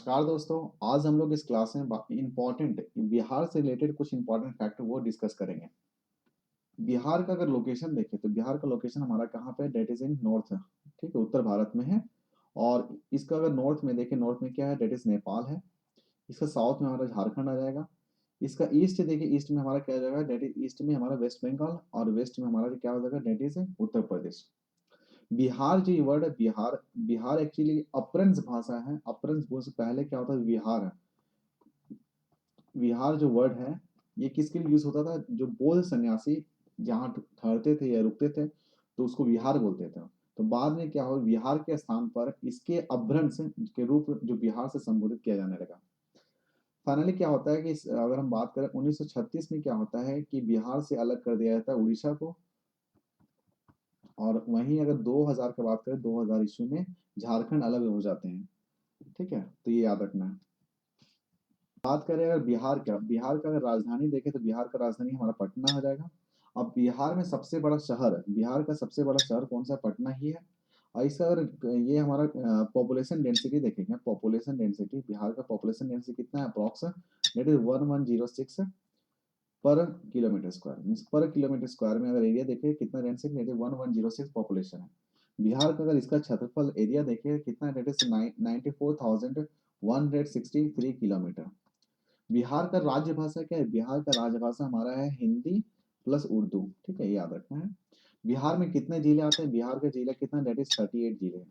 नमस्कार दोस्तों। आज हम लोग इस क्लास में इम्पोर्टेंट बिहार से रिलेटेड कुछ इम्पोर्टेंट फैक्ट वो डिस्कस करेंगे। बिहार का अगर लोकेशन देखें तो बिहार का लोकेशन हमारा कहाँ पे, डेट इज इन नॉर्थ, ठीक है, उत्तर भारत में है। और इसका अगर नॉर्थ में देखें, नॉर्थ में क्या है, डेट इज नेपाल है। इसका साउथ में हमारा झारखंड आ जाएगा। इसका ईस्ट देखिए, ईस्ट में हमारा क्या आ जाएगा, डेट इज ईस्ट में हमारा वेस्ट बंगाल, और वेस्ट में हमारा क्या हो जाएगा, डेट इज उत्तर प्रदेश। बिहार जो ये वर्ड है, बिहार, बिहार एक्चुअली अपभ्रंश भाषा है। अपभ्रंश बोल से पहले क्या होता है, विहार है। विहार जो वर्ड है ये किसके लिए यूज होता था, जो बौद्ध सन्यासी जहाँ ठहरते थे या रुकते थे तो उसको विहार बोलते थे। तो बाद में क्या हो, विहार के स्थान पर इसके अपभ्रंश के रूप जो बिहार से संबोधित किया जाने लगा। फाइनली क्या होता है कि अगर हम बात करें 1936 में क्या होता है कि बिहार से अलग कर दिया जाता है उड़ीसा को। और वहीं अगर 2000 की बात करें, 2000 ईस्वी में झारखंड अलग हो जाते हैं। ठीक है, तो ये याद रखना है। बात करें अगर बिहार का अगर राजधानी देखें तो बिहार का राजधानी हमारा पटना हो जाएगा। अब बिहार में सबसे बड़ा शहर, बिहार का सबसे बड़ा शहर कौन सा है, पटना ही है। और इसका अगर ये हमारा पॉपुलेशन डेंसिटी देखेंगे, पॉपुलेशन डेंसिटी, बिहार का पॉपुलेशन डेंसिटी कितना है, अप्रॉक्स डेट इज 1106 पर किलोमीटर स्क्वायर। मीन्स पर किलोमीटर स्क्वायर में अगर एरिया देखें कितना, डेंसिटी डेट इज 1106 पॉपुलेशन है। बिहार का अगर इसका क्षेत्रफल एरिया देखें कितना, डेट इज 94,163 किलोमीटर। बिहार का राज्य भाषा क्या है, बिहार का राजभाषा हमारा है हिंदी प्लस उर्दू। ठीक है, ये याद रखना है। बिहार में कितने जिले आते हैं, बिहार का जिला कितना, डेट इज 38 जिले हैं।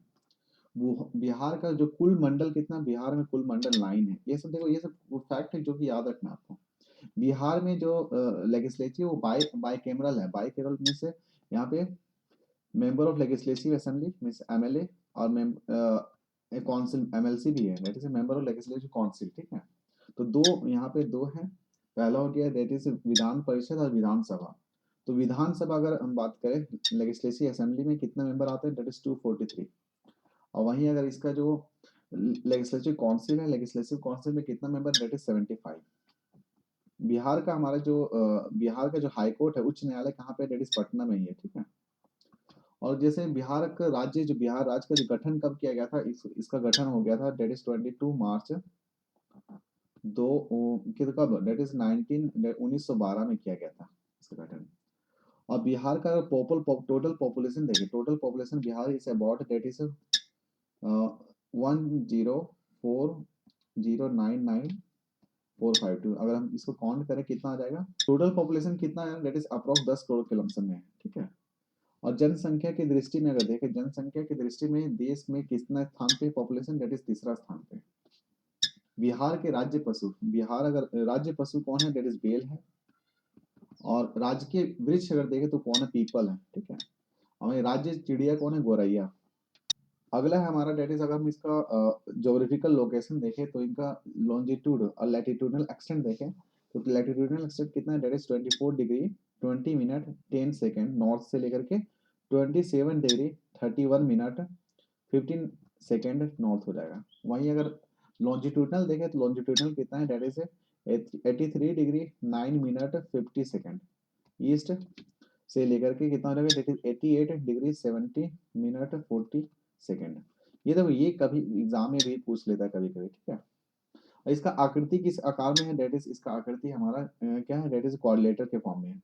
बिहार का जो कुल मंडल कितना, बिहार में कुल मंडल 9 है। ये सब देखो, ये सब फैक्ट है जो कि याद रखना है आपको। बिहार में जो लेजिस्लेटिव वो बाई बाई कैमरल है। बाई कैमरल में से यहाँ पे member of legislative assembly means MLA, और काउंसिल एमएलसी भी है, that is member of legislative council. ठीक है, तो दो यहाँ पे दो हैं। पहला हो गया दैट इज विधान परिषद और विधानसभा। तो विधानसभा अगर हम बात करें, लेजिस्लेटिव असेंबली में कितने मेंबर आते हैं, दैट इज 243। और वहीं अगर इसका जो लेजिस्लेटिव काउंसिल है, लेजिस्लेटिव काउंसिल में कितना मेंबर, दैट इज 75। बिहार का हमारा जो बिहार का जो हाई कोर्ट है, उच्च न्यायालय कहाँ पे, दैट इज पटना में ही है। ठीक है, और जैसे बिहार का राज्य, जो बिहार राज्य का जो गठन कब किया गया था, इसका गठन हो गया था, डेट इज 22 मार्च दो कब, डेट इज 1912 में किया गया था इसका गठन। और बिहार का टोटल पॉपुलेशन देखिए, total population Bihar is about that is 104099452। अगर हम इसको काउंट करें कितना आ जाएगा, टोटल पॉपुलेशन कितना है, डेट इज अप्रॉक्स 10 करोड़ के लमसम में है। ठीक है, और जनसंख्या की दृष्टि में अगर देखें, जनसंख्या की दृष्टि में देश में कितना स्थान पे पॉपुलेशन, डेट इज तीसरा स्थान पे। बिहार के राज्य पशु, बिहार अगर राज्य पशु कौन है, डेट इज बेल है। और राज्य के वृक्ष अगर देखें तो कौन है, पीपल है। ठीक है, हमारे राज्य चिड़िया कौन है, गोरैया। अगला है हमारा, डेट इज अगर हम इसका जोग्राफिकल लोकेशन देखें तो इनका लॉन्जिट्यूड और लैटिट्यूडनल एक्सटेंट देखें तो लैटिट्यूडनल एक्सटेंट कितना है, that is 24 degree 20 minute 10 second north से लेकर के 27 डिग्री 31 मिनट 15 सेकेंड नॉर्थ हो जाएगा। वहीं अगर लॉन्जिट्यूडनल देखें तो लॉन्जिट्यूडनल कितना है, that is 83 degree 9 minute 50 second east से लेकर के कितना हो जाएगा, that is 88 degree 70 minute 40 second. ये देखो, ये कभी एग्जाम में भी पूछ लेता है कभी कभी। ठीक है, और इसका आकृति किस आकार में है, डेट इज इसका आकृति हमारा क्या है, डेट इज कोऑर्डिनेटर के फॉर्म में है।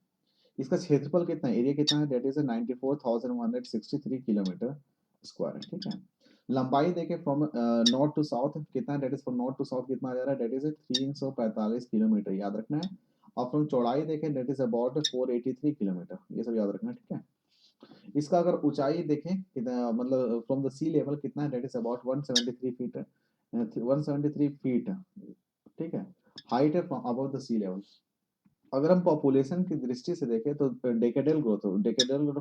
इसका क्षेत्रफल कितना है, एरिया कितना है, डेट इज 94,163 किलोमीटर स्क्वायर है। ठीक है, लंबाई देखें फ्रॉम नॉर्थ टू साउथ कितना है, that is from north to south कितना आ जा रहा है, डेट इज 345 किलोमीटर, याद रखना है। और फ्रॉम चौड़ाई देखें, डेट इज अबाउट 483 किलोमीटर, ये सब याद रखना है। ठीक है, इसका अगर ऊंचाई देखें कितना, मतलब फ्रॉम द सी लेवल कितना है, that is about 173 feet, 173 feet. ठीक है, हाइट है from above the sea level. अगर हम पॉपुलेशन की दृष्टि से देखें तो डेकेडल ग्रोथ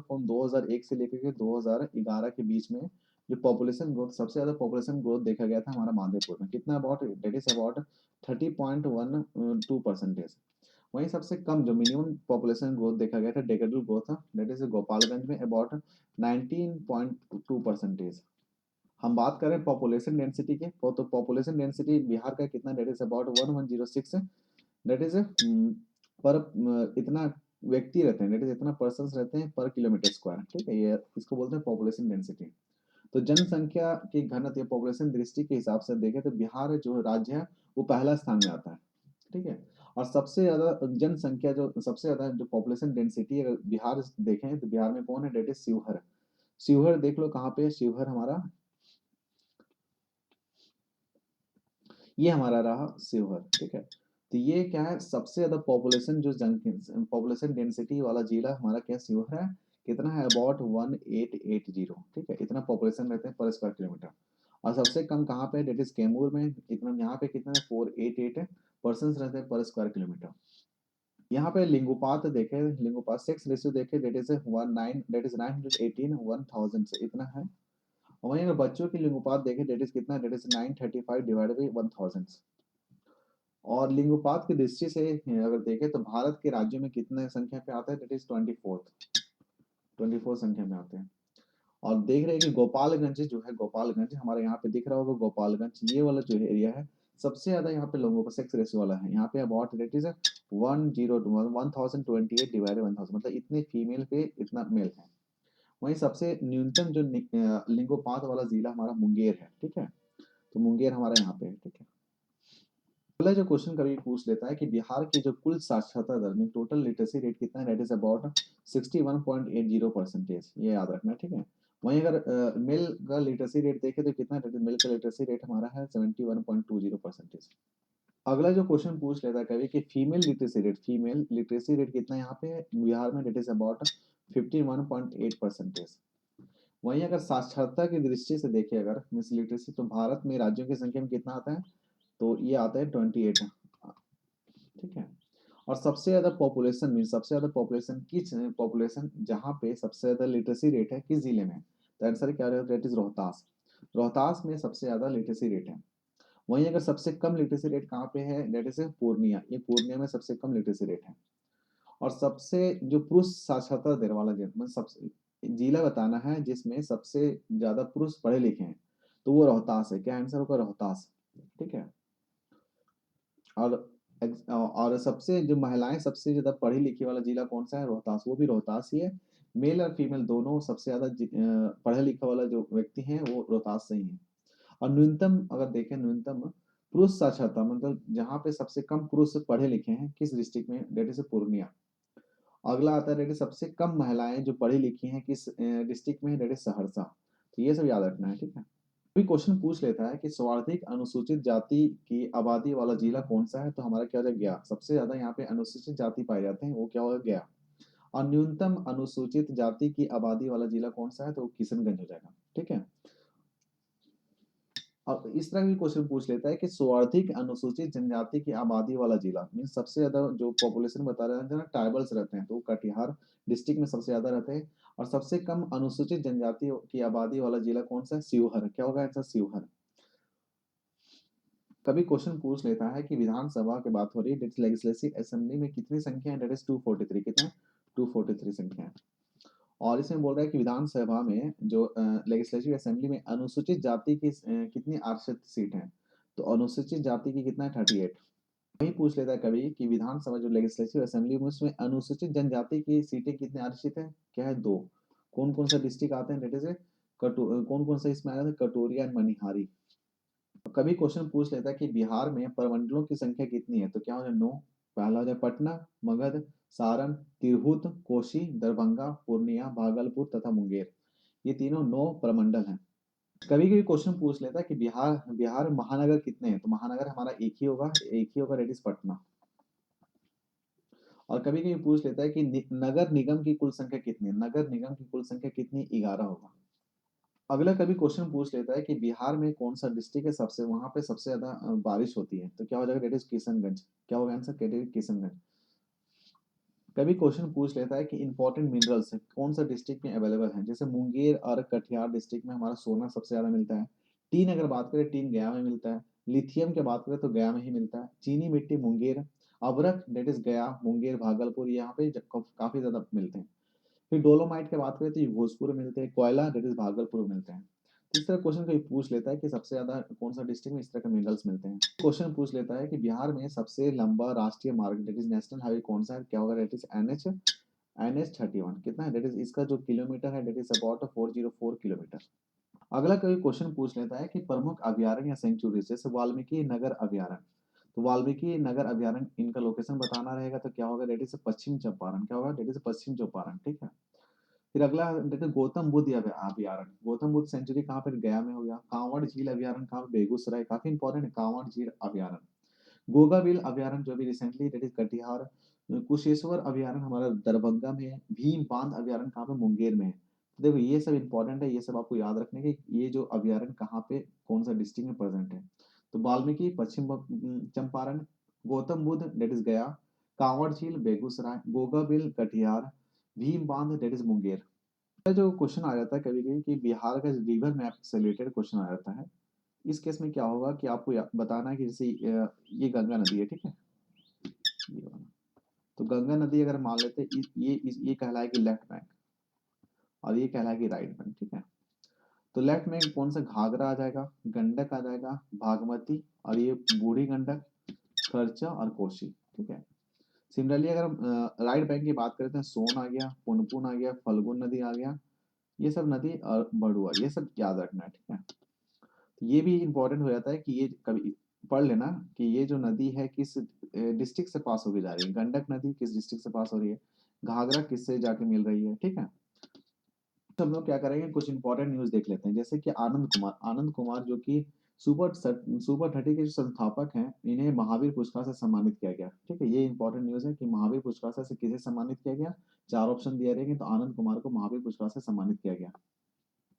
फ्रॉम 2001 से लेकर के 2011 के बीच में जो पॉपुलेशन ग्रोथ, सबसे ज्यादा पॉपुलेशन ग्रोथ देखा गया था हमारा माधेपुर में, कितना अबाउट, डेट इज अबाउट 30.12%। वहीं सबसे कम जो मिनिमम पॉपुलेशन ग्रोथ देखा गया था, डेकेडल ग्रोथ था, डेट इज गोपालगंज में अबाउट 19.2%। हम बात करें पॉपुलेशन डेंसिटी के तो पॉपुलेशन डेंसिटी बिहार का कितना, that is about 1106, that is पर इतना व्यक्ति रहते हैं, डेट इज इतना पर्सन रहते हैं पर किलोमीटर स्क्वायर। ठीक है, ये इसको बोलते हैं पॉपुलेशन डेंसिटी। तो जनसंख्या की घनत्व पॉपुलेशन दृष्टि के हिसाब से देखें तो बिहार जो राज्य है वो पहला स्थान में आता है, ठीक है। और सबसे ज्यादा जनसंख्या जो सबसे ज्यादा जो पॉपुलेशन डेंसिटी अगर बिहार देखें तो बिहार में कौन है, डेट इज शिवहर। शिवहर देख लो कहाँ पे है, शिवहर हमारा ये हमारा रहा शिवहर, ठीक है। तो ये क्या है, सबसे ज्यादा पॉपुलेशन जो पॉपुलेशन डेंसिटी वाला जिला हमारा क्या शिवहर है, कितना है, अबाउट 1880, ठीक है, इतना पॉपुलेशन रहते हैं पर स्क्वायर किलोमीटर। और सबसे कम कहाँ पे, डेट इज कैमूर में, इतना यहाँ पे कितना है, 488 पर्सन रहते हैं पर स्क्वायर किलोमीटर। यहाँ पे लिंगोपात देखे, लिंगोपात सेक्स रेशियो देखे, डेट इज 19, डेट इज 918 1000 से इतना है। और वहीं अगर बच्चों की लिंगोपात देखें, डेट इज कितना, डेट इज 935 डिवाइडेड बाई 1000। और लिंगोपात की दृष्टि से अगर देखें तो भारत के राज्यों में कितने संख्या पे आता है, दैट इज 24 संख्या में आते हैं। और देख रहे हैं कि गोपालगंज जो है, गोपालगंज हमारे यहाँ पे दिख रहा होगा, गोपालगंज ये वाला जो एरिया है सबसे ज्यादा यहाँ पे लोगों का सेक्स रेशियो वाला है। यहाँ पे अबाउट दैट इज 1028 डिवाइडेड 1000, मतलब इतने फीमेल पे इतना मेल है। वहीं सबसे न्यूनतम जो लिंगोपात वाला जिला हमारा मुंगेर है, ठीक है। तो मुंगेर हमारा यहाँ पे है, ठीक है। अगला जो क्वेश्चन कभी पूछ लेता है कि बिहार की जो कुल साक्षरता दर में टोटल लिटरेसी रेट कितना है, दैट इज अबाउट 61.80%, ये याद रखना है, ठीक है। वहीं अगर मेल का लिटरेसी रेट देखें तो कितना है, मेल का लिटरेसी रेट हमारा है 71.20%। अगला जो क्वेश्चन पूछ लेता है कभी कि फीमेल लिटरेसी रेट कितना है यहाँ पे बिहार में, दैट इज अबाउट 51.8%। वहीं अगर साक्षरता की दृष्टि से देखें, अगर मीन्स लिटरेसी, तो भारत में राज्यों की संख्या में कितना आता है, तो ये आता है 28, ठीक है। और सबसे ज्यादा पॉपुलेशन मीन सबसे ज्यादा पॉपुलेशन किस पॉपुलेशन जहाँ पे सबसे ज्यादा लिटरेसी रेट है किस जिले में, तो आंसर क्या रहेगा, दैट इज रोहतास। रोहतास में सबसे ज्यादा लिटरेसी रेट है। वहीं अगर सबसे कम लिटरेसी रेट कहाँ पे है, दैट इज पूर्णिया, ये पूर्णिया में सबसे कम लिटरेसी रेट है। और सबसे जो पुरुष साक्षरता दर वाला मतलब सबसे जिला बताना है जिसमें सबसे ज्यादा पुरुष पढ़े लिखे हैं, तो वो रोहतास है। क्या आंसर होगा, रोहतास, ठीक है। और और सबसे जो महिलाएं सबसे ज्यादा पढ़ी लिखी वाला जिला कौन सा है, रोहतास, वो भी रोहतास ही है। मेल और फीमेल दोनों सबसे ज्यादा पढ़े लिखा वाला जो व्यक्ति हैं वो रोहतास से ही है। और न्यूनतम अगर देखें, न्यूनतम पुरुष साक्षरता मतलब जहाँ पे सबसे कम पुरुष पढ़े लिखे हैं किस डिस्ट्रिक्ट में, डेट इज पूर्णिया। अगला आता है डेट इज सबसे कम महिलाएं जो पढ़ी लिखी हैं किस डिस्ट्रिक्ट में, डेट इज सहरसा। तो ये सब याद रखना है, ठीक है। कोई क्वेश्चन पूछ लेता है कि सर्वाधिक अनुसूचित जाति की आबादी वाला जिला कौन सा है, तो हमारा क्या हो जाएगा, गया। सबसे ज्यादा यहाँ पे अनुसूचित जाति पाए जाते हैं, वो क्या होगा, गया। और न्यूनतम अनुसूचित जाति की आबादी वाला जिला कौन सा है, तो वो किशनगंज हो जाएगा, ठीक है। और इस तरह भी क्वेश्चन पूछ लेता है कि सर्वाधिक अनुसूचित जनजाति की आबादी वाला जिला मीन सबसे ज्यादा जो पॉपुलेशन बता रहे हैं ट्राइबल्स रहते हैं, तो वो कटिहार डिस्ट्रिक्ट में सबसे ज्यादा रहते हैं। और सबसे कम अनुसूचित जनजाति की आबादी वाला जिला कौन सा है, शिवहर। क्या होगा आंसर, शिवहर। कभी क्वेश्चन पूछ लेता है कि विधानसभा की बात हो रही है, लेजिस्लेटिव असेंबली में कितनी संख्या है, दैट इज 243, कितना है, 243 संख्या है। और इसमें बोल रहा है कि विधानसभा में जो लेजिस्लेटिव असेंबली में अनुसूचित जाति की कितनी आरक्षित सीट है, तो अनुसूचित जाति की कितना है, 38। वही पूछ लेता है कभी कि विधानसभा जो लेजिस्लेटिव असेंबली में उसमें अनुसूचित जनजाति की सीटें कितनी आरक्षित है, क्या है, 2। कौन कौन सा डिस्ट्रिक्ट आते हैं, दैट इज कौन कौन सा इसमें आया था, कटोरिया एंड मनिहारी। कभी क्वेश्चन पूछ लेता है कि बिहार में प्रमंडलों की संख्या कितनी है, तो क्या हो जाए, 9। पहला हो जाए पटना, मगध, सारण, तिरहुत, कोशी, दरभंगा, पूर्णिया, भागलपुर तथा मुंगेर। ये तीनों 9 प्रमंडल हैं। कभी कभी क्वेश्चन पूछ लेता है कि बिहार बिहार महानगर कितने हैं, तो महानगर हमारा एक ही होगा, रेट इज पटना। और कभी कभी पूछ लेता है कि नगर निगम की कुल संख्या कितनी है, नगर निगम की कुल संख्या कितनी, 11 होगा। अगला कभी क्वेश्चन पूछ लेता है कि बिहार में कौन सा डिस्ट्रिक्ट है सबसे वहां पे सबसे ज्यादा बारिश होती है, तो क्या हो जाएगा, डेट इज किशनगंज। क्या होगा आंसर, किशनगंज। कभी क्वेश्चन पूछ लेता है कि इंपॉर्टेंट मिनरल्स कौन सा डिस्ट्रिक्ट में अवेलेबल है, जैसे मुंगेर और कटिहार डिस्ट्रिक्ट में हमारा सोना सबसे ज्यादा मिलता है। टीन अगर बात करें, टीन गया में मिलता है। लिथियम की बात करें तो गया में ही मिलता है। चीनी मिट्टी मुंगेर। अभ्रक डेट इज गया, मुंगेर, भागलपुर, यहाँ पे काफी ज्यादा मिलते हैं। फिर डोलोमाइट की बात करें तो ये भोजपुर में मिलते हैं। कोयला डेट इज भागलपुर में मिलते हैं। इस तरह क्वेश्चन कोई पूछ लेता है कि सबसे ज्यादा कौन सा डिस्ट्रिक्ट में इस तरह के मिनरल्स मिलते हैं। क्वेश्चन पूछ लेता है कि बिहार में सबसे लंबा राष्ट्रीय मार्ग डेट इज नेशनल हाईवे कौन सा है, क्या होगा, डेट इज NH 31, कितना है, डेट इज इसका जो किलोमीटर है, डेट इज अबाउट 404 किलोमीटर। अगला कभी क्वेश्चन पूछ लेता है कि प्रमुख अभयारण्य या सेंचुरी, जैसे वाल्मीकि नगर अभयारण्य, तो वाल्मीकि नगर अभयारण्य इनका लोकेशन बताना रहेगा, तो क्या होगा, डेट इज पश्चिम चंपारण, क्या होगा, डेट इज पश्चिम चंपारण, ठीक है। फिर अगला डेट इज गौतम बुद्ध अभयारण्य, गौतम बुद्ध सेंचुरी कहाँ पर, गया में हो गया। कांवड़ झील अभयारण्य कहाँ पे, बेगूसराय, काफी इंपॉर्टेंट है कांवड़ झील अभयारण्य। गोगाबिल अभयारण्य जो भी recently that is Katihar. Kusheshwar अभयारण्य हमारा दरभंगा में है। भीम बांध अभयारण्य कहाँ पे, मुंगेर में है। तो देखो ये सब इंपॉर्टेंट है, ये सब आपको याद रखने के, ये जो अभयारण्य कहाँ पे कौन सा डिस्ट्रिक्ट में प्रेजेंट है। तो वाल्मीकि पश्चिम चंपारण, गौतम बुद्ध डेट इज गया, कांवड़ झील बेगूसराय, गोगाबिल कटिहार, भीम बांध डेट इज मुंगेर। जो क्वेश्चन आ जाता है कभी कभी कि बिहार का रिवर मैप से रिलेटेड क्वेश्चन आ जाता है। इस केस में क्या होगा कि आपको बताना है कि जैसे ये गंगा नदी है, ठीक है, ये वाला। तो गंगा नदी अगर मान लेते हैं, ये कहलाएगी लेफ्ट बैंक और ये कहलाएगी राइट बैंक, ठीक है। तो लेफ्ट में कौन सा, घाघरा आ जाएगा, गंडक आ जाएगा, भागमती, और ये बूढ़ी गंडक, खर्चा और कोसी, ठीक है। सिमिलरली अगर हम राइट बैंक की बात करते हैं, सोन आ गया, पुनपुन आ गया, फल्गुन नदी आ गया, ये सब नदी और बड़ुआ, ये सब याद रखना है, ठीक है। तो ये भी इंपॉर्टेंट हो जाता है कि ये कभी पढ़ लेना कि ये जो नदी है किस डिस्ट्रिक्ट से पास होके जा रही है, गंडक नदी किस डिस्ट्रिक्ट से पास हो रही है, घाघरा किससे जाके मिल रही है, ठीक है। तो हम लोग क्या करेंगे, कुछ इंपॉर्टेंट न्यूज देख लेते हैं, जैसे कि आनंद कुमार जो कि सुपर 30 के जो संस्थापक हैं, इन्हें महावीर पुरस्कार से सम्मानित किया गया, ठीक है। ये इंपॉर्टेंट न्यूज है कि महावीर पुरस्कार से किसे सम्मानित किया गया। चार ऑप्शन दिए रहेंगे, तो आनंद कुमार को महावीर पुरस्कार से सम्मानित किया गया।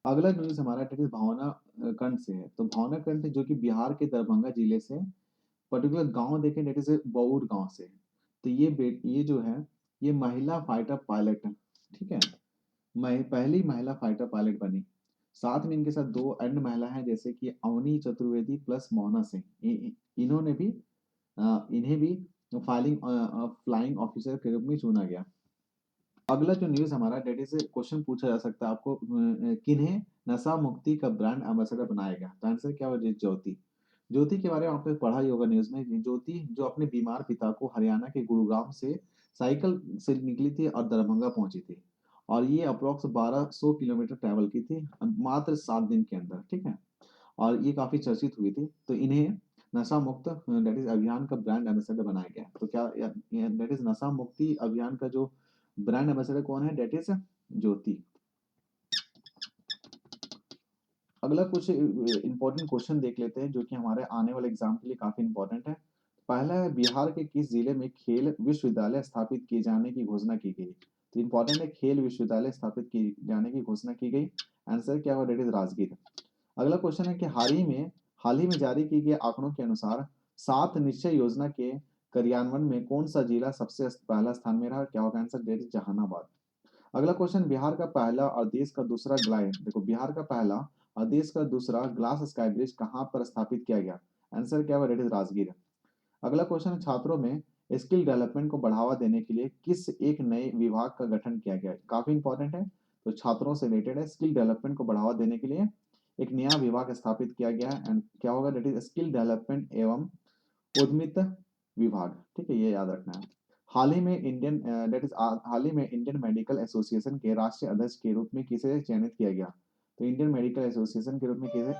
अगला न्यूज हमारा टेट भावना कंठ से है। तो भावना कंठ जो कि बिहार के दरभंगा जिले से, पर्टिकुलर गांव देखें, डेट इज बौर गांव से। तो ये जो है, ये महिला फाइटर पायलट है, ठीक है। पहली महिला फाइटर पायलट बनी। साथ में इनके साथ दो अन्य महिला हैं, जैसे कि अवनी चतुर्वेदी प्लस मोहना सिंह, इन्होंने भी इन्हें भी फ्लाइंग ऑफिसर के रूप में चुना गया। अगला जो न्यूज हमारा, डेट इज क्वेश्चन पूछा जा सकता है आपको, किन्हें नशा मुक्ति का ब्रांड एम्बेसडर बनाया गया। तो आंसर क्या होगा, ज्योति। ज्योति के बारे में आपने पढ़ा ही होगा न्यूज में। ज्योति जो अपने बीमार पिता को हरियाणा के गुरुग्राम से साइकिल से निकली थी और दरभंगा पहुंची थी, और ये अप्रोक्स 1200 किलोमीटर ट्रैवल की थी मात्र 7 दिन के अंदर, ठीक है। और ये काफी चर्चित हुई थी। तो इन्हें नशा मुक्त डेट इज अभियान का ब्रांड एम्बेसडर बनाया गया। तो क्या डेट इज नशा मुक्ति अभियान का जो ब्रांड एम्बेसडर कौन है, डेट इज ज्योति। अगला कुछ इंपॉर्टेंट क्वेश्चन देख लेते हैं जो कि हमारे आने वाले एग्जाम के लिए काफी इंपॉर्टेंट है। पहला है, बिहार के किस जिले में खेल विश्वविद्यालय स्थापित किए जाने की घोषणा की गई। तो इंपॉर्टेंट है, खेल विश्वविद्यालय स्थापित किए जाने की घोषणा की गई। आंसर क्या होगा, डेट इज राजगीर। अगला क्वेश्चन है कि हाल ही में जारी की गई आंकड़ों के अनुसार 7 निश्चय योजना के क्रियान्वयन में कौन सा जिला सबसे पहला स्थान में रहा। क्या होगा आंसर, डेट इज जहानाबाद। अगला क्वेश्चन, बिहार का पहला और देश का दूसरा देखो बिहार का पहला और देश का दूसरा ग्लास स्काई ब्रिज कहाँ पर स्थापित किया गया। आंसर क्या होगा, डेट इज राजगीर। अगला क्वेश्चन, छात्रों में स्किल डेवलपमेंट को बढ़ावा देने के लिए किस एक नए विभाग का गठन किया गया। काफी इंपॉर्टेंट है, तो छात्रों से रिलेटेड है। स्किल डेवलपमेंट को बढ़ावा देने के लिए एक नया विभाग स्थापित किया गया है, एंड क्या होगा, डेट इज स्किल डेवलपमेंट एवं उद्यमिता विभाग, ठीक है, ये याद रखना है। हाल ही में इंडियन मेडिकल एसोसिएशन के राष्ट्रीय अध्यक्ष के रूप में किसे चयनित किया गया। तो इंडियन मेडिकल एसोसिएशन के रूप में किसे